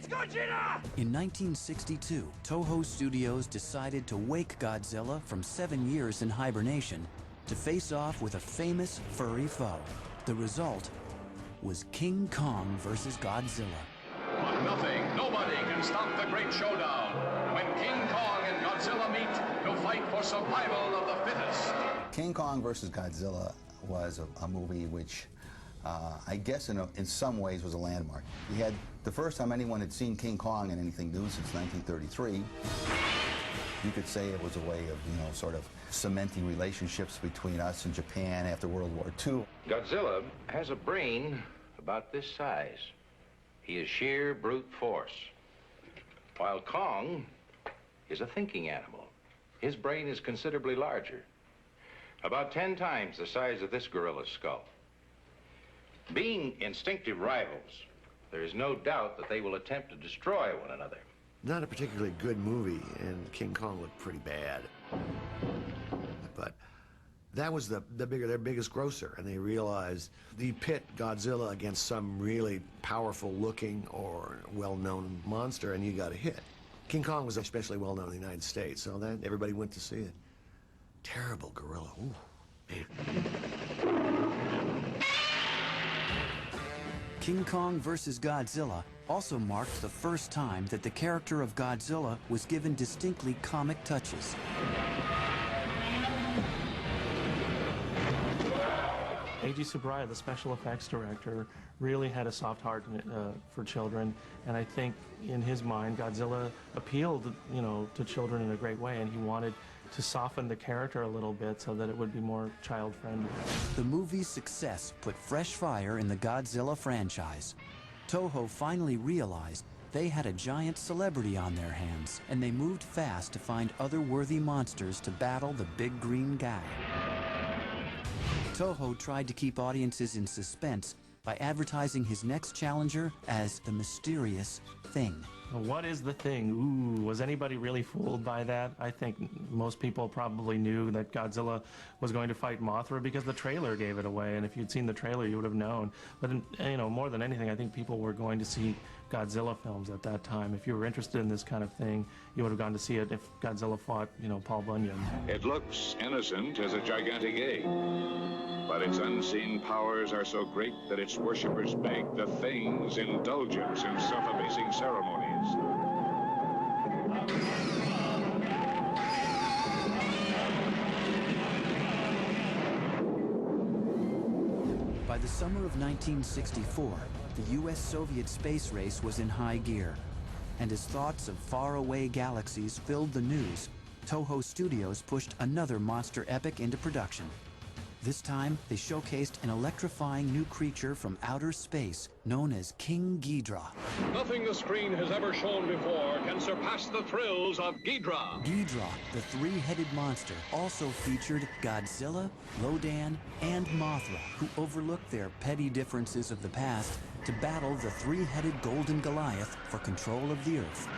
It's Godzilla! In 1962, Toho Studios decided to wake Godzilla from 7 years in hibernation to face off with a famous furry foe. The result was King Kong versus Godzilla. But nothing, nobody can stop the great showdown. When King Kong and Godzilla meet to fight for survival of the fittest. King Kong versus Godzilla was a movie which I guess in some ways was a landmark. You had the first time anyone had seen King Kong in anything new since 1933. You could say it was a way of, sort of cementing relationships between us and Japan after World War II. Godzilla has a brain about this size. He is sheer brute force. While Kong is a thinking animal. His brain is considerably larger. About 10 times the size of this gorilla's skull. Being instinctive rivals, there is no doubt that they will attempt to destroy one another. Not a particularly good movie, and King Kong looked pretty bad. But that was their biggest grosser, and they realized you pit Godzilla against some really powerful-looking or well-known monster, and you got a hit. King Kong was especially well-known in the United States, so that everybody went to see it. Terrible gorilla. Ooh, man. King Kong versus Godzilla also marked the first time that the character of Godzilla was given distinctly comic touches. A.G. Subraya, the special effects director, really had a soft heart for children, and I think in his mind, Godzilla appealed, to children in a great way, and he wanted to soften the character a little bit so that it would be more child-friendly. The movie's success put fresh fire in the Godzilla franchise. Toho finally realized they had a giant celebrity on their hands, and they moved fast to find other worthy monsters to battle the big green guy. Toho tried to keep audiences in suspense by advertising his next challenger as the mysterious Thing. What is the Thing? Ooh, was anybody really fooled by that? I think most people probably knew that Godzilla was going to fight Mothra because the trailer gave it away, and if you'd seen the trailer, you would have known. But, more than anything, I think people were going to see Godzilla films at that time. If you were interested in this kind of thing, you would have gone to see it if Godzilla fought, Paul Bunyan. It looks innocent as a gigantic ape, but its unseen powers are so great that its worshippers beg the Thing's indulgence in self-abasing ceremonies. By the summer of 1964, the U.S.-Soviet space race was in high gear, and as thoughts of faraway galaxies filled the news, Toho Studios pushed another monster epic into production. This time, they showcased an electrifying new creature from outer space known as King Ghidorah. Nothing the screen has ever shown before can surpass the thrills of Ghidorah. Ghidorah, the three-headed monster, also featured Godzilla, Rodan, and Mothra, who overlooked their petty differences of the past to battle the three-headed Golden Goliath for control of the Earth.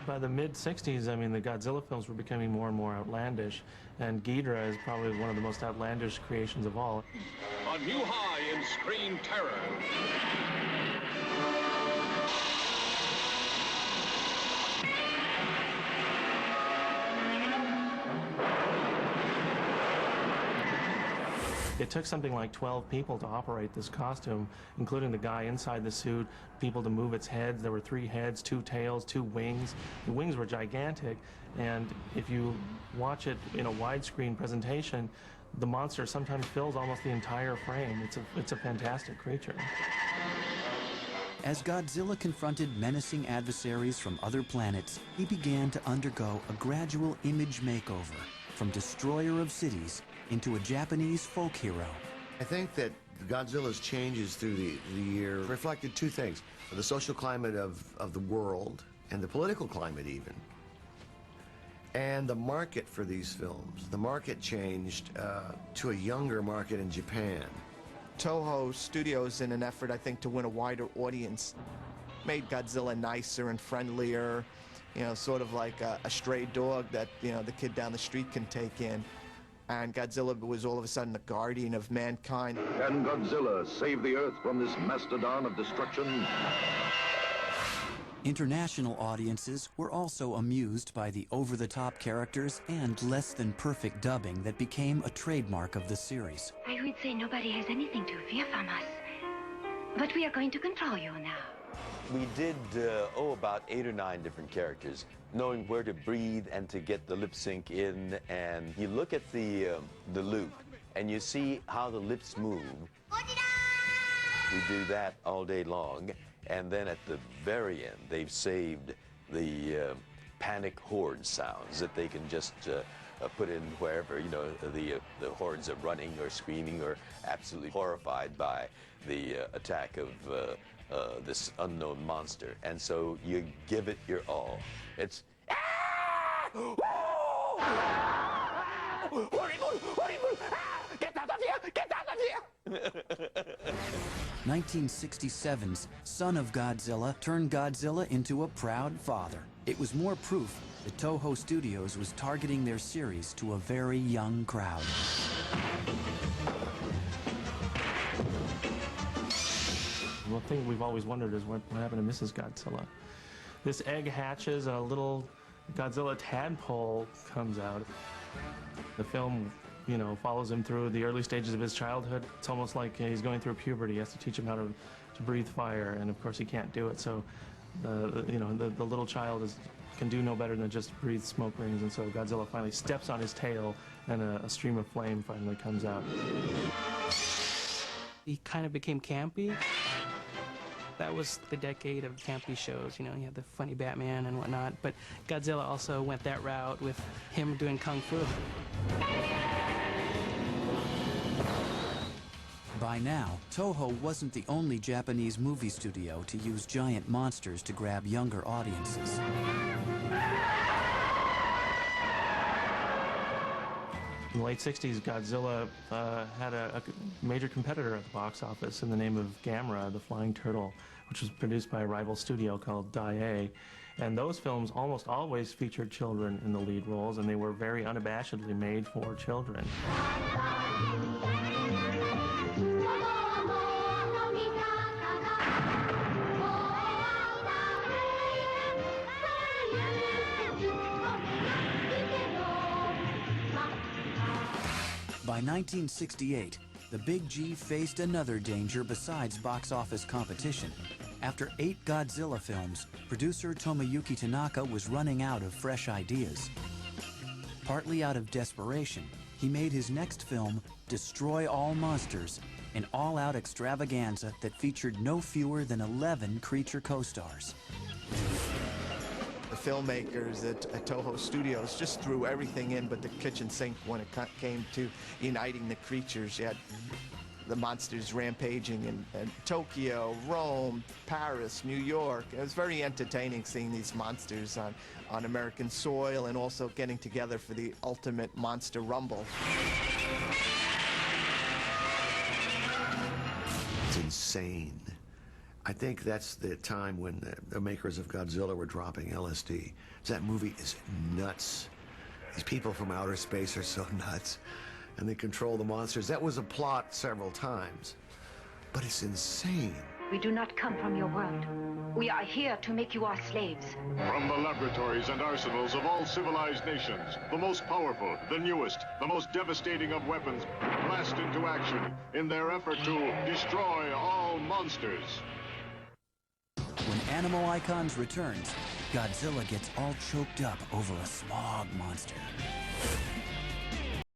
By the mid-60s, the Godzilla films were becoming more and more outlandish, and Ghidorah is probably one of the most outlandish creations of all. A new high in screen terror. It took something like 12 people to operate this costume, including the guy inside the suit, people to move its heads. There were 3 heads, 2 tails, 2 wings. The wings were gigantic, and if you watch it in a widescreen presentation, the monster sometimes fills almost the entire frame. It's a fantastic creature. As Godzilla confronted menacing adversaries from other planets, he began to undergo a gradual image makeover, from destroyer of cities into a Japanese folk hero. I think that Godzilla's changes through the year reflected 2 things: the social climate of the world, and the political climate even, and the market for these films. The market changed to a younger market in Japan. Toho Studios, in an effort, I think, to win a wider audience, made Godzilla nicer and friendlier, sort of like a stray dog that, the kid down the street can take in. And Godzilla was all of a sudden the guardian of mankind. Can Godzilla save the Earth from this mastodon of destruction? International audiences were also amused by the over-the-top characters and less-than-perfect dubbing that became a trademark of the series. I would say nobody has anything to fear from us. But we are going to control you now. We did, about 8 or 9 different characters, knowing where to breathe and to get the lip sync in. And you look at the loop, and you see how the lips move. We do that all day long. And then at the very end, they've saved the panic horde sounds that they can just put in wherever, you know, the hordes are running or screaming or absolutely horrified by the attack of this unknown monster. And so you give it your all. It's... 1967's Son of Godzilla turned Godzilla into a proud father. It was more proof that Toho Studios was targeting their series to a very young crowd. One thing we've always wondered is what happened to Mrs. Godzilla. This egg hatches, a little Godzilla tadpole comes out. The film, you know, follows him through the early stages of his childhood. It's almost like he's going through puberty. He has to teach him how to breathe fire, and of course he can't do it. So, the little child can do no better than just breathe smoke rings, and so Godzilla finally steps on his tail, and a stream of flame finally comes out. He kind of became campy. That was the decade of campy shows, you know, you had the funny Batman and whatnot, but Godzilla also went that route with him doing Kung Fu. By now, Toho wasn't the only Japanese movie studio to use giant monsters to grab younger audiences. In the late 60s, Godzilla had a major competitor at the box office in the name of Gamera, the Flying Turtle, which was produced by a rival studio called Daiei. And those films almost always featured children in the lead roles, and they were very unabashedly made for children. By 1968, the Big G faced another danger besides box office competition. After 8 Godzilla films, producer Tomoyuki Tanaka was running out of fresh ideas. Partly out of desperation, he made his next film, Destroy All Monsters, an all-out extravaganza that featured no fewer than 11 creature co-stars. The filmmakers at Toho Studios just threw everything in but the kitchen sink when it came to uniting the creatures. You had the monsters rampaging in Tokyo, Rome, Paris, New York. It was very entertaining seeing these monsters on American soil and also getting together for the ultimate monster rumble. It's insane. I think that's the time when the makers of Godzilla were dropping LSD. That movie is nuts. These people from outer space are so nuts, and they control the monsters. That was a plot several times, but it's insane. We do not come from your world. We are here to make you our slaves. From the laboratories and arsenals of all civilized nations, the most powerful, the newest, the most devastating of weapons blast into action in their effort to destroy all monsters. When Animal Icons returns, Godzilla gets all choked up over a smog monster.